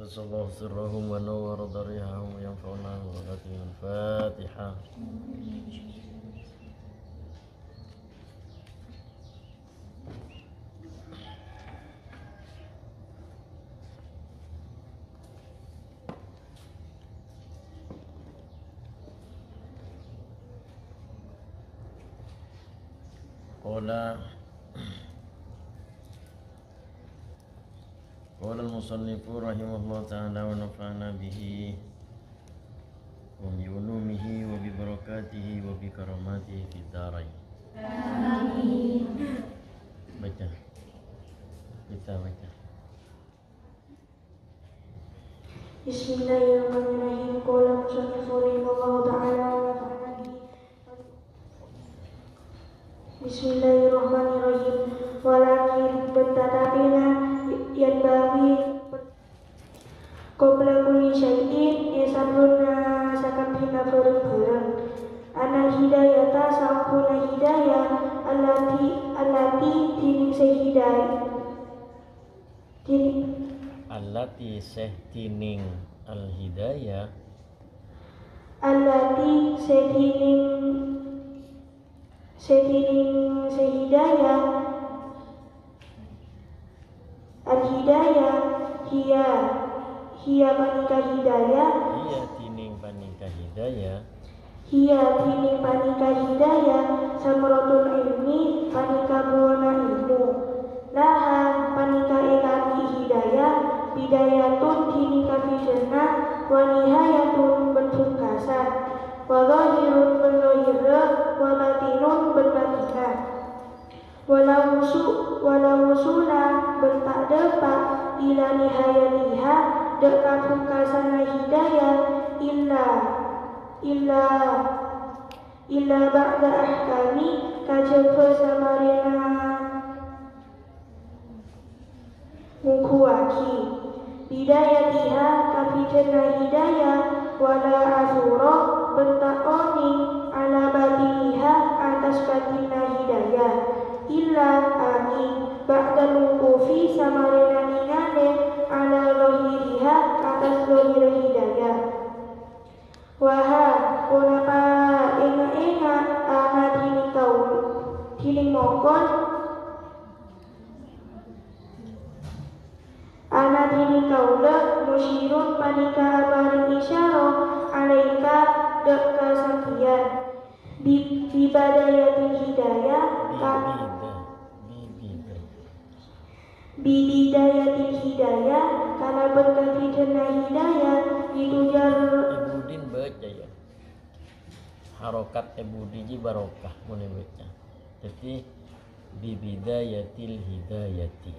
Qaddasallahu sirrahum wa nawwara darihahum wa yanfa'una wa barakatuh. Al-Fatihah. Qala al-musannifu rahimahullah ta'ala wa nafa'ana bihi wa bi ulumihi wa bi barakatihi wa bi karamatihi fid dharain. Amin. Baca. Kita baca. Bismillahirrahmanirrahim. Qala al-musannifu rahimahullah ta'ala wa nafa'ana bihi. Bismillahirrahmanirrahim. Walakin tetapinya yang bagi qabla kulli syai'in yasabruna sakabina bareng-bareng anal hidayata sampuna hidayah allati tining sehidayah Allati sehtining al-hidayah allati sehtining sehidayah al-hidayah hiya panika hidayah hiya tining panika hidayah samratul ilmi panika buana ilmu laha panika ekati hidayah bidayatun tinika fitna wa nihayatun bentukasan wa zahirun benzohira wa batinun benbatina walau usula bentak depak ila nihayatiha dekat pungkasan hidayah illa ba'da ahkami kajaba samarina mungkuaki bidayatiha kafitna hidayah wala azura bentak oni ala batiniha atas batinna hidayah illa amin ba'da lukufi samarina ningane ala zahiriha atas zahir hidayah waha kunapa inga ana dini kau dini mokon ana dini kaula musyirun panika abarin isyarah alaika deka sakian bibadayatil hidayah bibidayatil hidayah karena berkati dena hidayah ditujar Ibudin baca ya harokat ibudiji barokah mulai baca jadi bibidayatil hidayati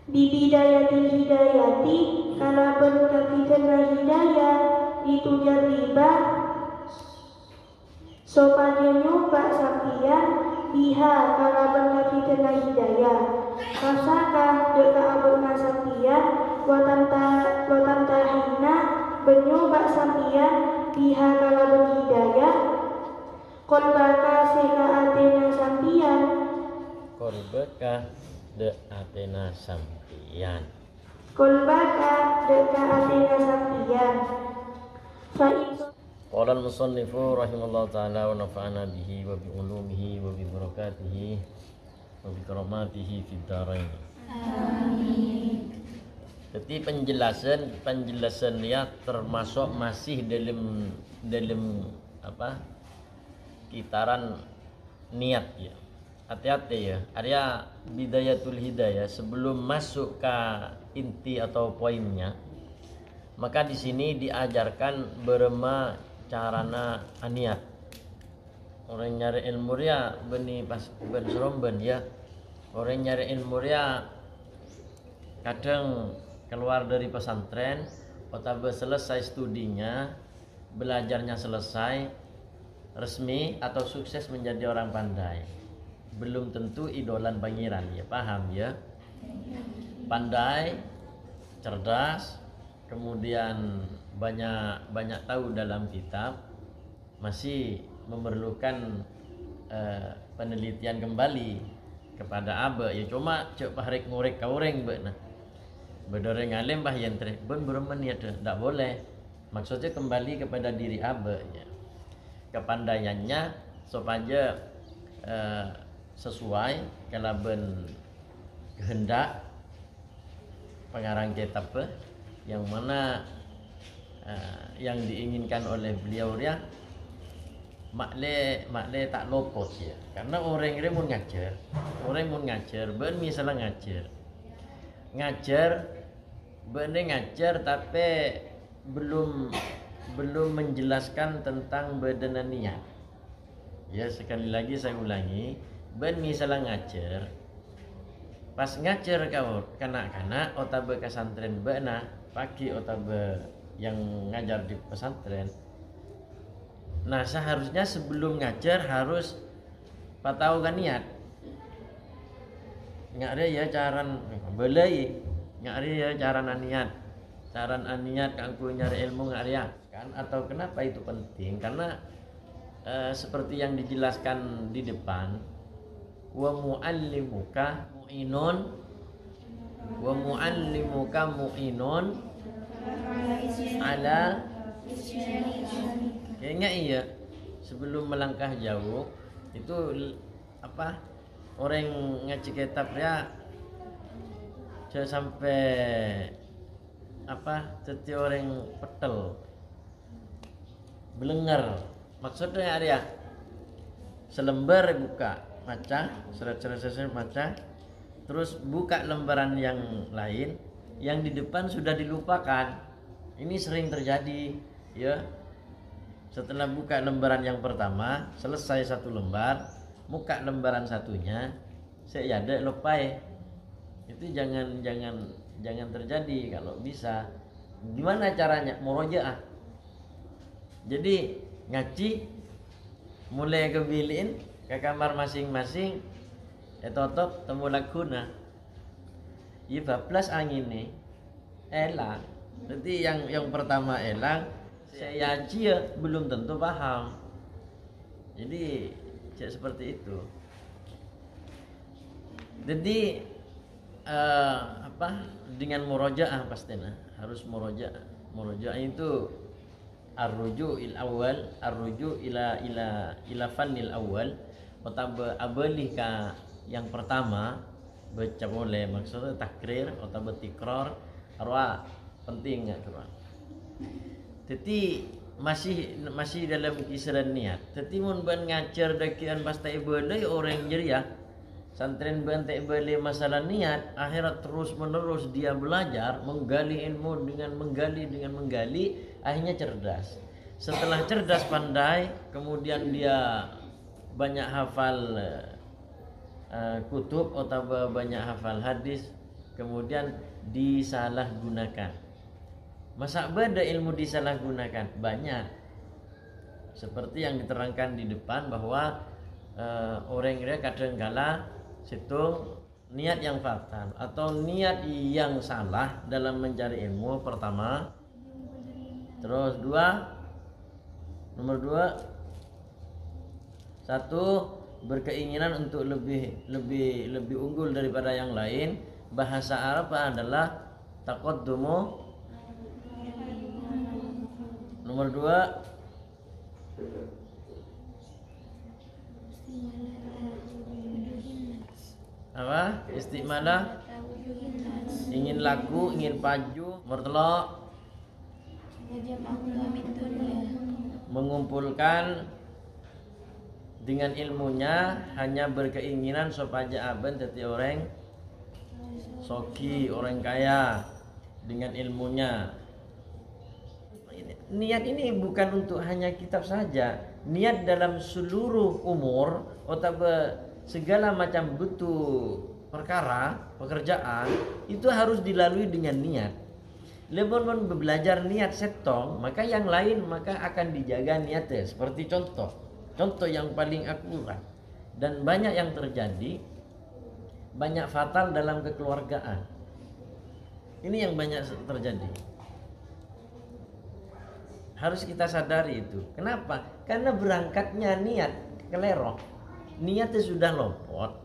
bibidayatil hidayati karena berkati dena hidayah ditujar riba sopannya nyoba sampian biha karena berkati dena hidayah rasakah deka abuna sampian watanta hina benyoba sampian biha karena berhidayah kolbaka seka atena sampian korbeka de atena sampian kolbaka deka atena sampian Qala al-musannifu rahimallahu ta'ala wa nafa'ana bihi wa bi ulumihi wa bi barakatihi wa bi karamatihi fid dharain. Amin. Jadi penjelasan ya termasuk masih dalam apa? Kitaran niat ya. Hati-hati ya. Area bidayatul hidayah sebelum masuk ke inti atau poinnya. Maka di sini diajarkan berema carana aniat. Orang nyari ilmu dia beni pas ben seromben ya. Orang nyari ilmu dia kadang keluar dari pesantren, atau selesai studinya, belajarnya selesai, resmi atau sukses menjadi orang pandai. Belum tentu idolan pangeran ya, paham ya? Pandai, cerdas, kemudian banyak tahu dalam kitab, masih memerlukan penelitian kembali kepada abe ya cuma cek pahrek ngorek kaureng be nah Bedoreng alim bah yentre ben beremen ya tidak boleh. Maksudnya kembali kepada diri abe ya. Kepandaiannya supaya sesuai kalau ben kehendak pengarang kitab yang mana yang diinginkan oleh beliau dia makle tak lopot ya. Karena orang ini mun ngajar ben misalnya ngajar bener ngajar tapi belum menjelaskan tentang bedana niat. Ya sekali lagi saya ulangi, ben misalnya ngajar, pas ngajar kau kanak-kanak otabe pesantren bena pagi otabe yang ngajar di pesantren. Nah seharusnya sebelum ngajar harus patau kan niat. Nggak ada ya caran belai, nggak ada ya caran aniat kangku nyari ilmu nggak ada kan? Atau kenapa itu penting? Karena seperti yang dijelaskan di depan, wa muallimuka mu'inun ala kayaknya iya sebelum melangkah jauh itu apa orang ngaji kitab ya jangan sampai apa setiap orang petel belengar maksudnya ada selembar buka maca seret maca terus buka lembaran yang lain yang di depan sudah dilupakan. Ini sering terjadi ya. Setelah buka lembaran yang pertama selesai satu lembar buka lembaran satunya saya ada lupai. Itu jangan terjadi kalau bisa. Gimana caranya? Murojaah. Jadi ngaji mulai ke bilin ke kamar masing-masing etotot temu laguna. Iya bablas angin nih elang. Nanti yang pertama elang saya aja belum tentu paham. Jadi seperti itu. Jadi dengan murojaah pastinya harus murojaah itu arruju ila fannil awal atau abalih ka yang pertama baca boleh maksudnya takrir atau tikrar arwah penting ya tuan. Jadi masih dalam kisaran niat. Jadi mun ban ngajar dakian pasti boleh orang jeria santren bantai beli masalah niat akhirat terus menerus dia belajar menggali ilmu dengan menggali akhirnya cerdas. Setelah cerdas pandai kemudian dia banyak hafal kutub atau banyak hafal hadis kemudian disalahgunakan. Masa beda ilmu disalahgunakan banyak seperti yang diterangkan di depan bahwa orang dia kadang-kala situng niat yang fatal atau niat yang salah dalam mencari ilmu pertama. Terus nomor dua satu berkeinginan untuk lebih unggul daripada yang lain. Bahasa Arab adalah taqaddumu. Nomor dua apa? Istimalah ingin laku, ingin paju, mertelok mengumpulkan dengan ilmunya hanya berkeinginan supaya aben jadi orang soki, orang kaya dengan ilmunya. Niat ini bukan untuk hanya kitab saja. Niat dalam seluruh umur atau segala macam bentuk perkara, pekerjaan itu harus dilalui dengan niat. Lebon belajar niat setong, maka yang lain maka akan dijaga niatnya. Seperti contoh yang paling akurat dan banyak yang terjadi, banyak fatal dalam kekeluargaan. Ini yang banyak terjadi. Harus kita sadari itu. Kenapa? Karena berangkatnya niat kelerok. Niatnya sudah lopot.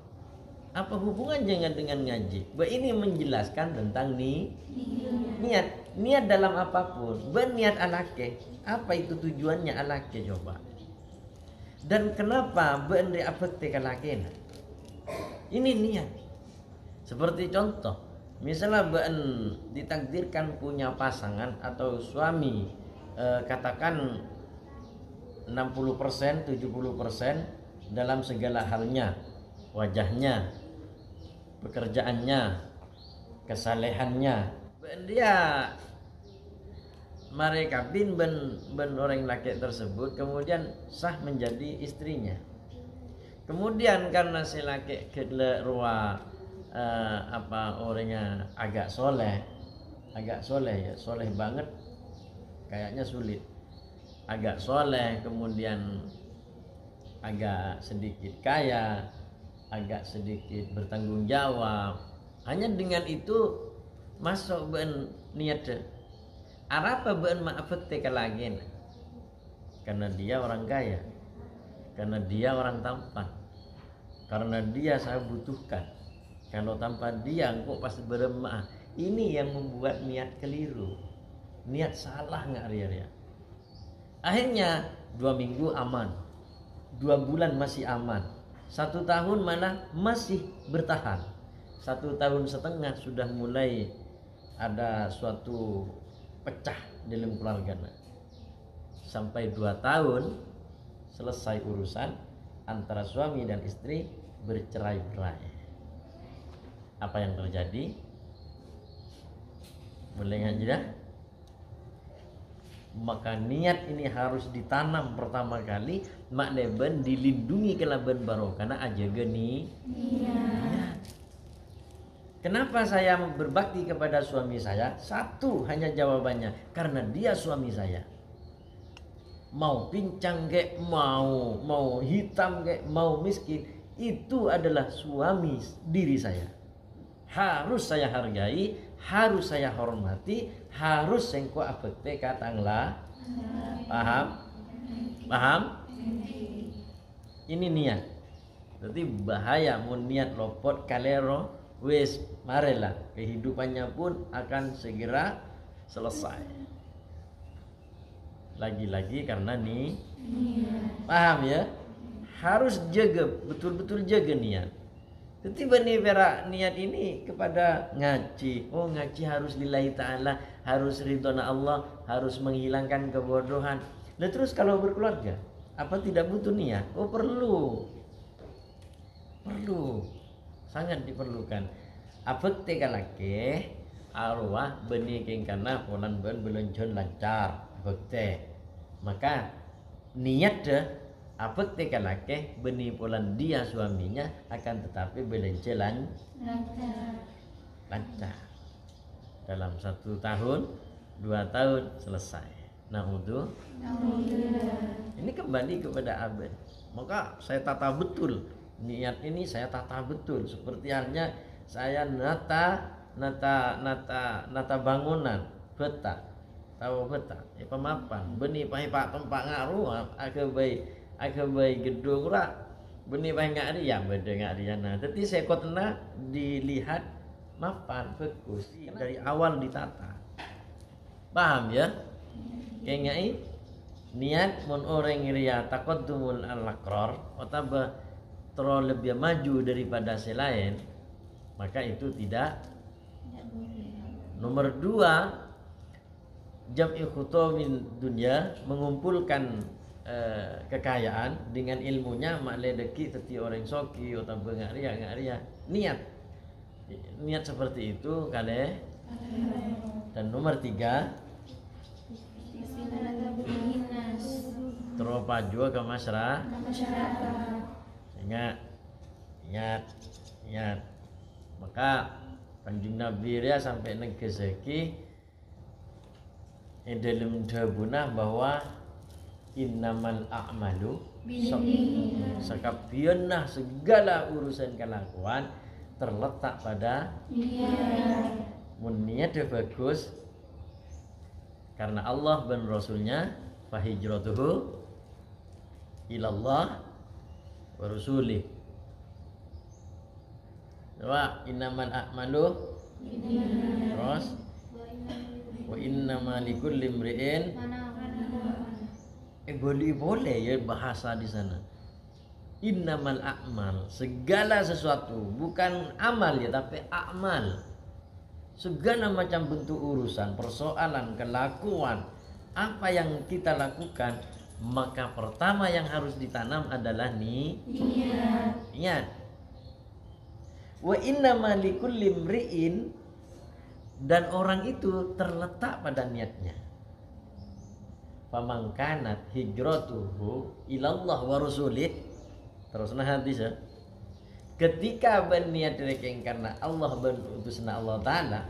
Apa hubungannya dengan ngaji? Ini menjelaskan tentang niat. Niat dalam apapun. Berniat alake. Apa itu tujuannya alake coba? Dan kenapa bendi apete kalaken? Ini niat. Seperti contoh, misalnya ditakdirkan punya pasangan atau suami, katakan 60%, 70% dalam segala halnya, wajahnya, pekerjaannya, kesalehannya. Dia mereka bin orang laki tersebut kemudian sah menjadi istrinya. Kemudian karena si laki kedua orangnya agak soleh ya, soleh banget, kayaknya sulit. Agak soleh, kemudian agak sedikit kaya, agak sedikit bertanggung jawab. Hanya dengan itu masuk niat. Apa maafete kalagin? Karena dia orang kaya, karena dia orang tampan, karena dia saya butuhkan. Kalau tanpa dia engkau pasti beremah. Ini yang membuat niat keliru, niat salah nggak ria. Akhirnya 2 minggu aman, 2 bulan masih aman, 1 tahun malah masih bertahan, 1 tahun setengah sudah mulai ada suatu pecah dalam keluarga. Sampai 2 tahun selesai urusan antara suami dan istri bercerai-berai. Apa yang terjadi? Boleh ngaji dah? Maka niat ini harus ditanam pertama kali, mak leben dilindungi kelaban baru karena aja geni niat. Kenapa saya berbakti kepada suami saya? 1 hanya jawabannya, karena dia suami saya. Mau pincang kek, mau hitam kek, mau miskin, itu adalah suami diri saya. Harus saya hargai, harus saya hormati, harus sengko apete katanglah. Paham? Ini niat. Jadi bahaya mun niat lopot kalero wis marela, kehidupannya pun akan segera selesai. Lagi-lagi karena paham ya? Harus jaga, betul-betul jaga niat. Tiba nih vera niat ini kepada ngaji. Oh, ngaji harus lillahi ta'ala, harus ridhona Allah, harus menghilangkan kebodohan. Nah terus kalau berkeluarga, apa tidak butuh niat? Oh perlu, sangat diperlukan. Apa tekalake arwah benih kengkana polan belonjon lancar bekte. Maka niat deh apa tekalake benih polan dia suaminya akan tetapi belencelan lancar dalam 1 tahun 2 tahun selesai. Nah untuk ini kembali kepada abad. Maka saya tata betul niat ini, saya tata betul seperti halnya saya nata bangunan peta, tahu peta, pemapan benih pak tempat ngaruh agak baik gedung lah benih baik nggak ada yang beda nggak ada. Nah tapi saya kotena dilihat mapan bagus dari awal ditata, paham ya? Kayaknya niat mun orang ria taqaddumul al-aqrar atau terlalu lebih maju daripada selain, maka itu tidak boleh. Nomor 2, jam'i khutumin dunia, mengumpulkan kekayaan dengan ilmunya makledeki teti orang soki atau ngaria niat seperti itu kale. Dan nomor 3, teropa juga ke masyarakat. Ingat. Maka Kanjeng Nabi dia sampai negeseki dalam dabunah bahwa innamal a'malu sakabiyannah, segala urusan kelakuan terletak pada niat. Mun niat bagus karena Allah dan Rasulnya, fahijratuhu ilallah wa rasulih. Wa innamal a'malu terus wa innama likulli imri'in boleh ya bahasa di sana. Innamal a'mal, segala sesuatu, bukan amal ya tapi a'mal. Segala macam bentuk urusan, persoalan, kelakuan, apa yang kita lakukan, maka pertama yang harus ditanam adalah niat. Wa innama likulli imri'in, dan orang itu terletak pada niatnya. Faman kanat hijratuhu ilallah wa rasulih, terus hadis ya. Ketika berniat rekeng karena Allah ben utusna Allah taala,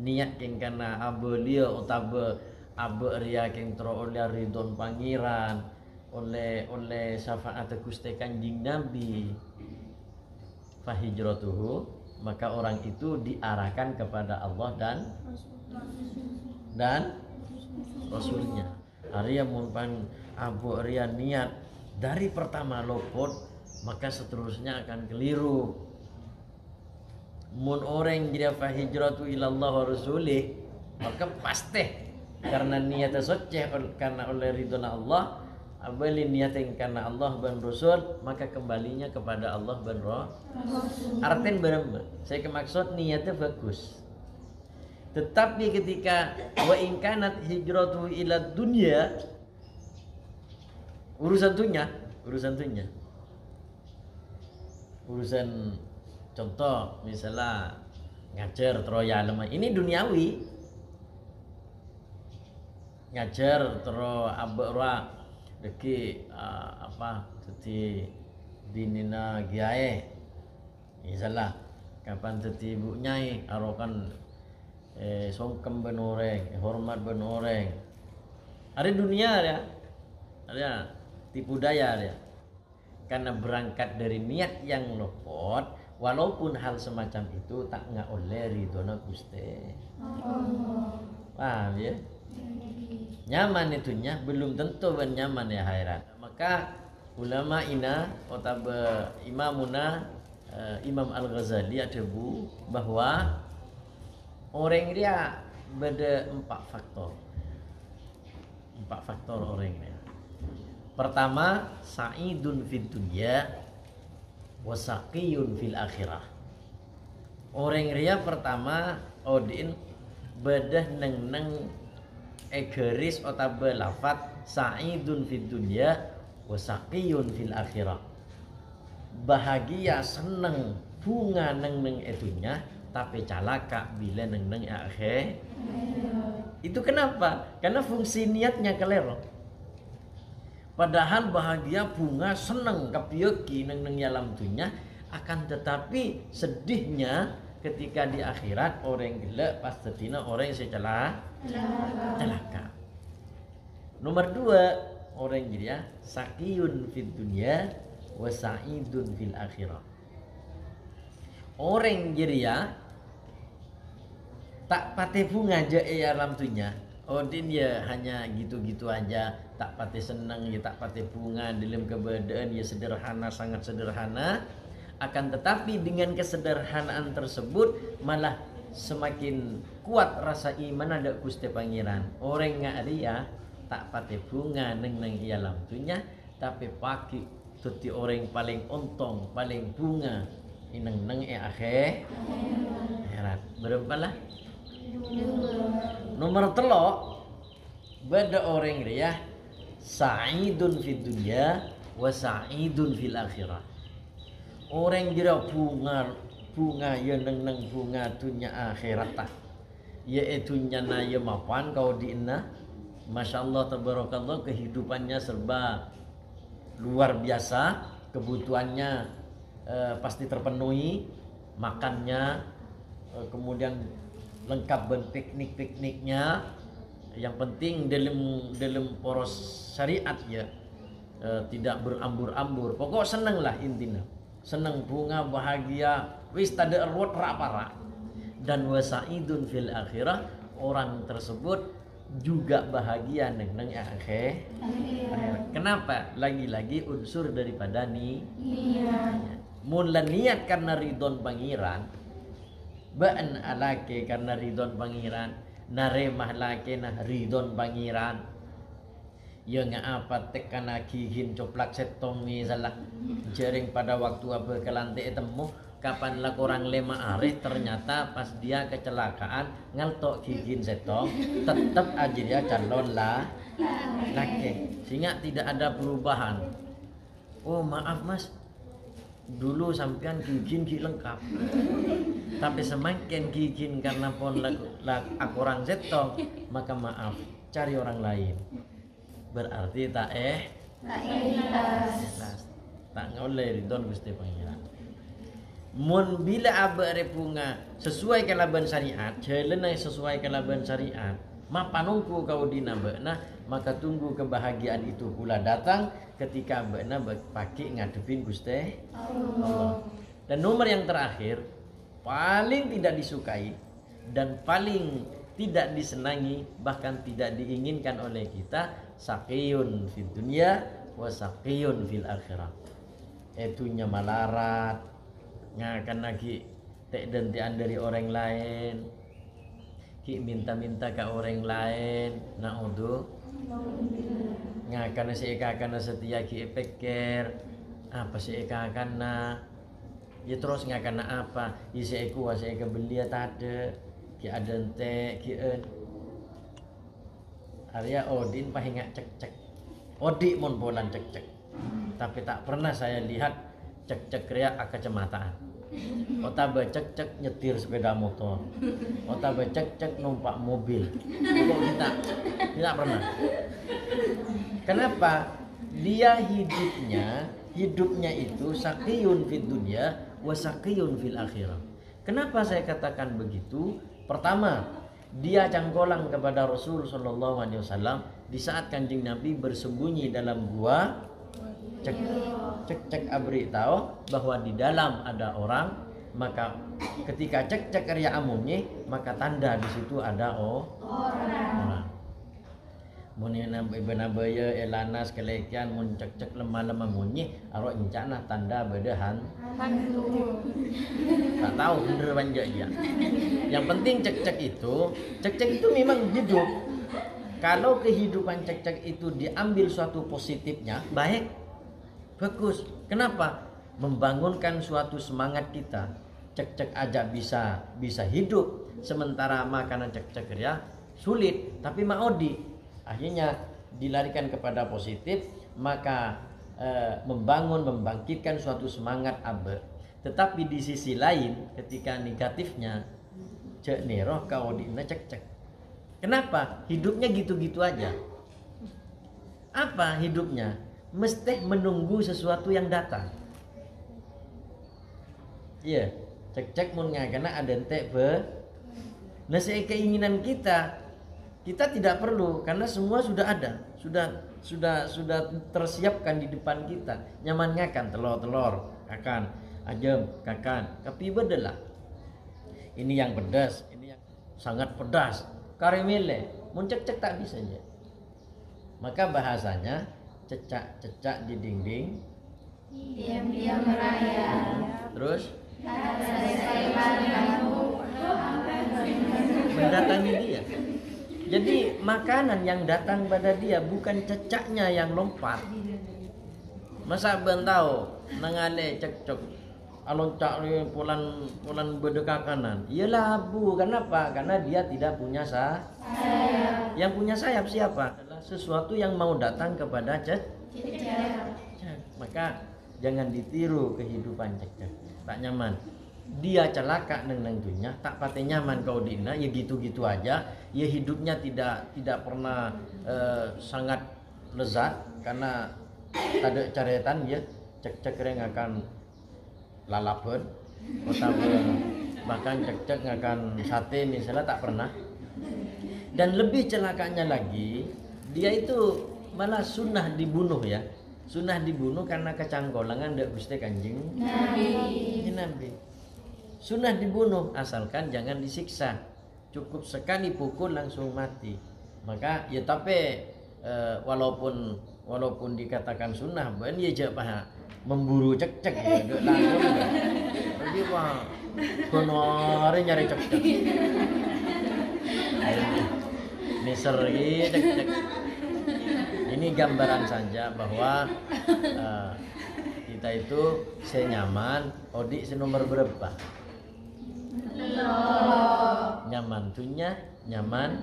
niat keng karena abelia utabe abe ria keng tro oleh ridon pangeran, oleh syafaat Gusti Kanjeng Nabi. Fa hijratuhu, maka orang itu diarahkan kepada Allah dan Rasulnya. Arya munpan abu arya niat dari pertama lopot, maka seterusnya akan keliru. Mun orang jadi fa hijratu ilallah wa rasulih, maka pasti karena niatnya soceh karena oleh ridhona Allah, abali niatin karena Allah dan Rasul, maka kembalinya kepada Allah dan Rasul. Artinya berapa? Saya kemaksud niatnya bagus. Tetapi ketika wa in kanat hijratu ila dunya, urusan contoh misalnya ngajar Troya lemah, ini duniawi. Ngajar tero abra deki teti binina giae. Misalnya kapan teti ibu nyai arokan songkem benoreng, hormat benoreng. Ada dunia ada tipu daya ya. Karena berangkat dari niat yang lopot, walaupun hal semacam itu tak nggak oleh ridhona Gusti. Paham ya? Nyaman itunya belum tentu nyaman ya khairat. Maka ulama ina otabe imamuna Imam Al-Ghazali ada bahwa orang dia beda 4 faktor. 4 faktor orang dia. Pertama, sa'idun fid dunya wa saqiyun fil akhirah. Orang dia pertama odin bedah neng egeris otabe lafat sa'idun fid dunya wa saqiyun fil akhirah. Bahagia seneng bunga neng itunya, tapi calaka bila neng akhir. Itu kenapa? Karena fungsi niatnya kelero. Padahal bahagia bunga seneng kapioki neng alam dunia, akan tetapi sedihnya ketika di akhirat orang gila pastinya orang yang celaka. Nomor 2, orang dia sakiyun fid dunya wa sa'idun fil akhirah. Orang jeria tak pate bunga aja alam dunia. Odin ya hanya gitu-gitu aja, tak pate senang ya, tak pate bunga dalam keberadaan ya sederhana, sangat sederhana. Akan tetapi dengan kesederhanaan tersebut malah semakin kuat rasa iman ada Gusti Pangeran. Orang nggak dia tak pate bunga neng alam dunia, tapi pagi tuti orang paling untung, paling bunga ineng akhirat. Berapa lah? Nomor 3, beda orang dia sa'idun fid dunya wa sa'idun fil akhirah. Orang jira bunga ya neng bunga dunya akhirat tah. Yaitu nyana ya mapan kau diinna. Masya Allah tabarakallah, kehidupannya serba luar biasa, kebutuhannya pasti terpenuhi, makannya kemudian lengkap ben pikniknya. Yang penting dalam poros syariat ya, tidak berambur-ambur. Pokok seneng lah intinya. Seneng bunga bahagia wis tada erwat rapara. Dan wasaidun fil akhirah, orang tersebut juga bahagia neng akhir. Kenapa? Lagi-lagi unsur daripada niat. Mula niat karena ridhon pangeran, Ba'an alake karena ridon pangeran, naremah lake nah ridon pangeran. Ya ngapa tekana kihin coplak setong misalnya jering pada waktu apa kelantik temu kapan lah orang lema areh ternyata pas dia kecelakaan ngaltok kihin setong tetap aja dia calon lah laki sehingga tidak ada perubahan. Oh maaf mas, dulu sampean kihin ki lengkap tapi semakin kihin karena pon aku orang setong maka maaf cari orang lain. Berarti tak ikhlas tak ngoleh ridon Gusti Pangeran. Mun bila abare punga sesuai kalaban syariat, jelena sesuai kalaban syariat, mapanungku kau dina beuna, maka tunggu kebahagiaan itu pula datang ketika beuna pakai ngadepin Gusti Allah. Dan nomor yang terakhir paling tidak disukai dan paling tidak disenangi bahkan tidak diinginkan oleh kita, saqiyun fid dunya wa saqiyun fil akhirah. Itunya malarat ngakan lagi tek dentian dari orang lain, ki minta-minta ke orang lain, naudhu ngakan si eka kana setia ki peker apa si eka kana ya terus ngakan apa ya si eku si eka belia tade ki ada ente ki Arya Odin pahinga cek-cek Odi mon bolan cek-cek tapi tak pernah saya lihat cek-cek ria kecemataan. Otabe cek-cek nyetir sepeda motor, otabe cek-cek numpak mobil. Kok kita tidak pernah. Kenapa? Dia hidupnya itu saqiyun fid dunya wa saqiyun fil akhirah. Kenapa saya katakan begitu? Pertama, dia cangkolang kepada Rasul sallallahu alaihi wasallam di saat Kanjeng Nabi bersembunyi dalam gua. Cek abri tahu bahwa di dalam ada orang, maka ketika cek ria amunnya maka tanda di situ ada orang. Mun nabaya elanas kelekian mun cek lemah munyi aro encana tanda bedahan. Tak tahu bener banja ya. Yang penting cek itu memang hidup. Kalau kehidupan cek itu diambil suatu positifnya baik. Bagus. Kenapa? Membangunkan suatu semangat kita. Cek aja bisa hidup, sementara makanan cek ya sulit. Tapi maodi akhirnya dilarikan kepada positif, maka membangkitkan suatu semangat abe. Tetapi di sisi lain, ketika negatifnya cek neroh kaodina cek. Kenapa? Hidupnya gitu-gitu aja. Apa hidupnya? Mesti menunggu sesuatu yang datang. Iya, cek mun karena ada ente nah keinginan kita tidak perlu karena semua sudah ada, sudah tersiapkan di depan kita. Nyaman ngakan telur kakan, ajam kakan, tapi bedelah. Ini yang pedas, ini yang sangat pedas. Karimile, mun cek tak bisa aja. Maka bahasanya cecak di dinding, diam-diam merayap. Terus mendatangi dia. Jadi makanan yang datang pada dia bukan cecaknya yang lompat. Masa bentau nangale cekcok alon cak pulan berdekakanan. Iyalah bu, kenapa? Karena dia tidak punya sayap. Yang punya sayap siapa? Adalah sesuatu yang mau datang kepada cecak. Maka jangan ditiru kehidupan cecak. Tak nyaman. Dia celaka neng dunia, tak pate nyaman kau dina, ya gitu-gitu aja. Ya hidupnya tidak pernah sangat lezat karena ada caretan ya cek yang akan lalapan, bahkan cek akan sate misalnya tak pernah. Dan lebih celakanya lagi, dia itu malah sunnah dibunuh ya. Sunnah dibunuh karena kecangkolangan dari Gusti Kanjeng Nabi. Sunnah dibunuh asalkan jangan disiksa. Cukup sekali pukul langsung mati. Maka ya tapi walaupun dikatakan sunnah, ben ya je memburu cek ya langsung. Jadi wah Kono hari nyari cek-cek. Miser cek-cek. Ini gambaran saja bahwa kita itu senyaman. Odik senomor berapa? Nyaman tunya, nyaman.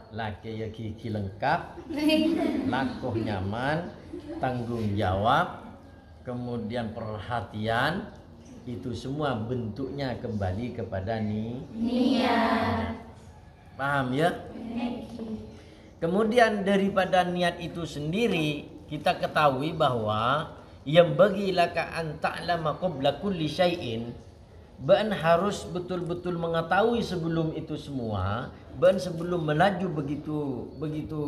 Laki ya gigi lengkap, lakuh nyaman, tanggung jawab, kemudian perhatian, itu semua bentuknya kembali kepada niat. Paham ya? Kemudian daripada niat itu sendiri kita ketahui bahwa yang bagi laka an ta'lama qabla kulli syai'in, ban harus betul-betul mengetahui sebelum itu semua, ban sebelum melaju begitu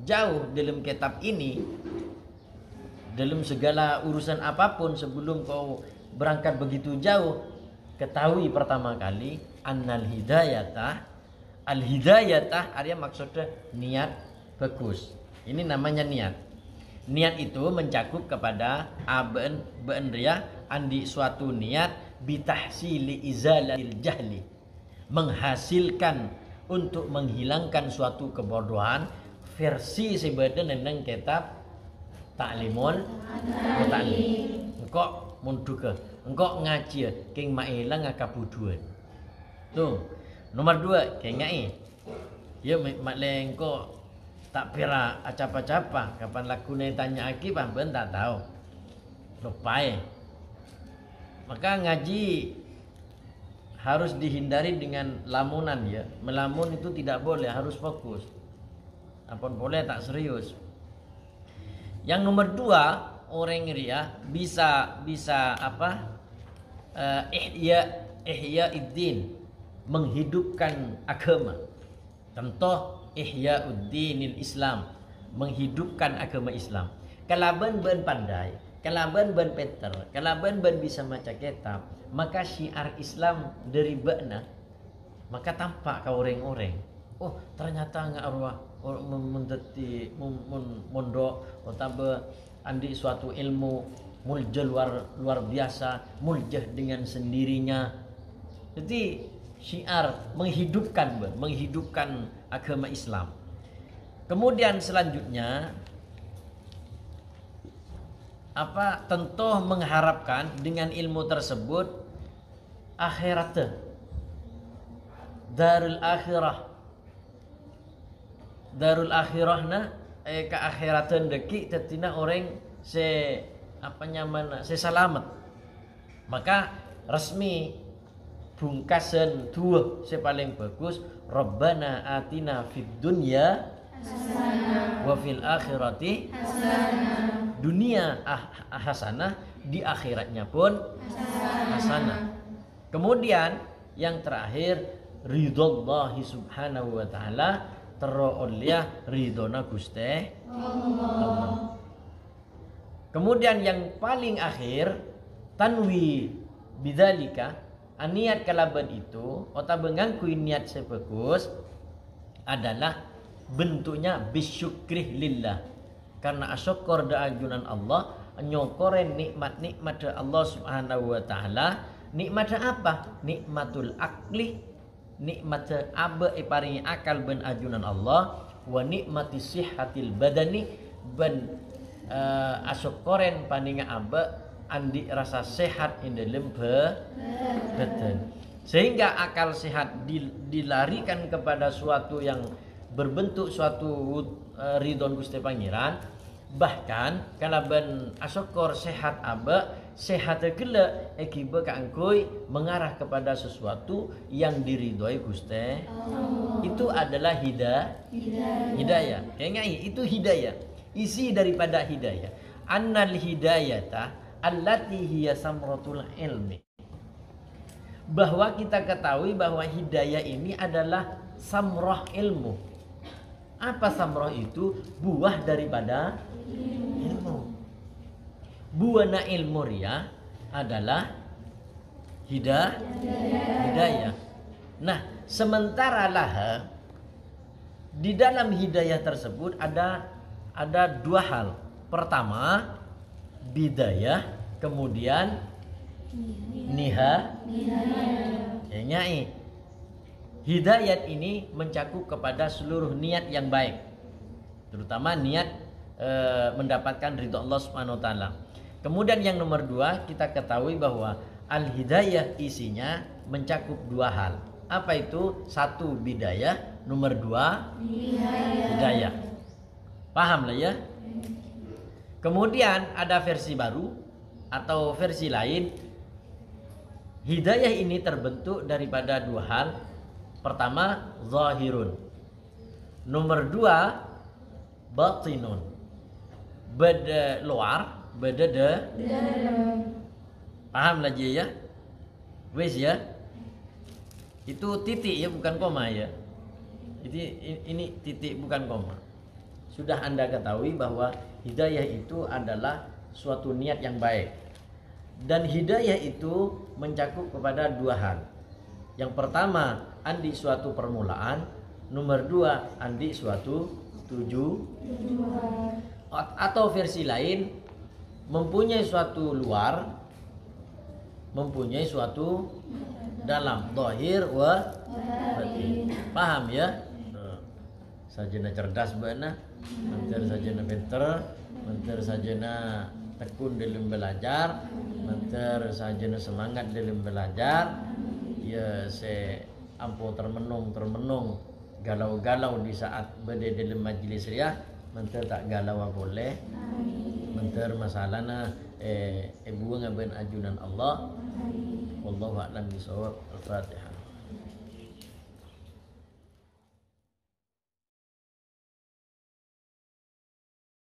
jauh dalam kitab ini, dalam segala urusan apapun sebelum kau berangkat begitu jauh, ketahui pertama kali annal hidayatah, al hidayatah artinya maksudnya niat bagus. Ini namanya niat. Niat itu mencakup kepada aben ria andi suatu niat bitahsili izalatil jahli, menghasilkan untuk menghilangkan suatu kebodohan, versi sebenarnya nang kitab Ta'limul Muta'allim. Engkau munduka, engkau ngaji king mailang kabuduan. Tuh, nomor 2 kayak ngai. Ya makleng kok tak pira acapa-capa kapan lakune tanya aki pamben tak tahu. Lupai. Maka ngaji harus dihindari dengan lamunan ya. Melamun itu tidak boleh, harus fokus. Apapun boleh tak serius. Yang nomor 2, orang ria bisa apa? Ihya iddin, menghidupkan agama. Contoh Ihya'uddinil Islam, menghidupkan agama Islam. Kalaban ben pandai, kalaban ben peter, kalaban ben bisa maca kitab, maka syiar Islam dari bakna, maka tampak ke orang-orang. Oh, ternyata nggak arwah mendeti mondok atau andi suatu ilmu muljah luar biasa, muljah dengan sendirinya. Jadi syiar menghidupkan agama Islam. Kemudian selanjutnya apa? Tentu mengharapkan dengan ilmu tersebut akhirat, darul akhirahna ke akhiratan deki tetina orang se apa nyaman se selamat. Maka resmi bungkasan dua se paling bagus, Rabbana atina fid dunya hasanah wa fil akhirati hasanah. Dunia hasanah, di akhiratnya pun hasanah. Kemudian yang terakhir ridhallahi subhanahu wa ta'ala, teroleh ridhona Gusti Allah. Kemudian yang paling akhir tanwi bidzalika, niat kalaban itu atau mengangkui niat sebagus adalah bentuknya bisyukrih lillah, karena asyukur da ajunan Allah, nyokoren nikmat Allah subhanahu wa ta'ala. Nikmat apa? Nikmatul akli, nikmat aba paringi akal ben ajunan Allah, wa nikmati sihhatil badani ben asyukoren paninga aba andi rasa sehat in dalam badan, sehingga akal sehat dilarikan kepada suatu yang berbentuk suatu ridhon Gusti Pangeran. Bahkan kalau ben asyukur sehat aba, sehat gela akibat kaangkui mengarah kepada sesuatu yang diridhoi Gusti. Itu adalah hidayah. Kayaknya itu hidayah. Isi daripada hidayah. Annal hidayata allati hiya samratul ilmi. Bahwa kita ketahui bahwa hidayah ini adalah samrah ilmu. Apa samrah itu? Buah daripada ilmu. Buana ilmu ria adalah hidayah. Nah, sementara laha di dalam hidayah tersebut ada dua hal. Pertama, bidayah, kemudian Nyai. Hidayat ini mencakup kepada seluruh niat yang baik, terutama niat mendapatkan ridho Allah Subhanahu wa taala. Kemudian yang nomor 2, kita ketahui bahwa al-hidayah isinya mencakup 2 hal. Apa itu? 1 bidayah, nomor 2 hidayah. Paham lah ya? Kemudian ada versi baru atau versi lain. Hidayah ini terbentuk daripada 2 hal. Pertama, zahirun. Nomor 2, batinun. Beda luar, beda dalam. Paham lagi ya? Wes ya? Itu titik ya, bukan koma ya. Ini titik bukan koma. Sudah Anda ketahui bahwa hidayah itu adalah suatu niat yang baik. Dan hidayah itu mencakup kepada 2 hal. Yang pertama, andi suatu permulaan. Nomor 2, andi suatu tujuan. Atau versi lain, mempunyai suatu luar, mempunyai suatu dalam, zahir wa batin. Paham ya? Sajana cerdas bana, menter sajana pinter, menter sajana tekun dalam belajar, menter sajana semangat dalam belajar. Ya se ampo termenung galau-galau di saat berada dalam majlis riah, menter tak galau boleh. Menter masalahna buang ben ajunan Allah. Wallahu a'lam bishawab. Al-Fatihah.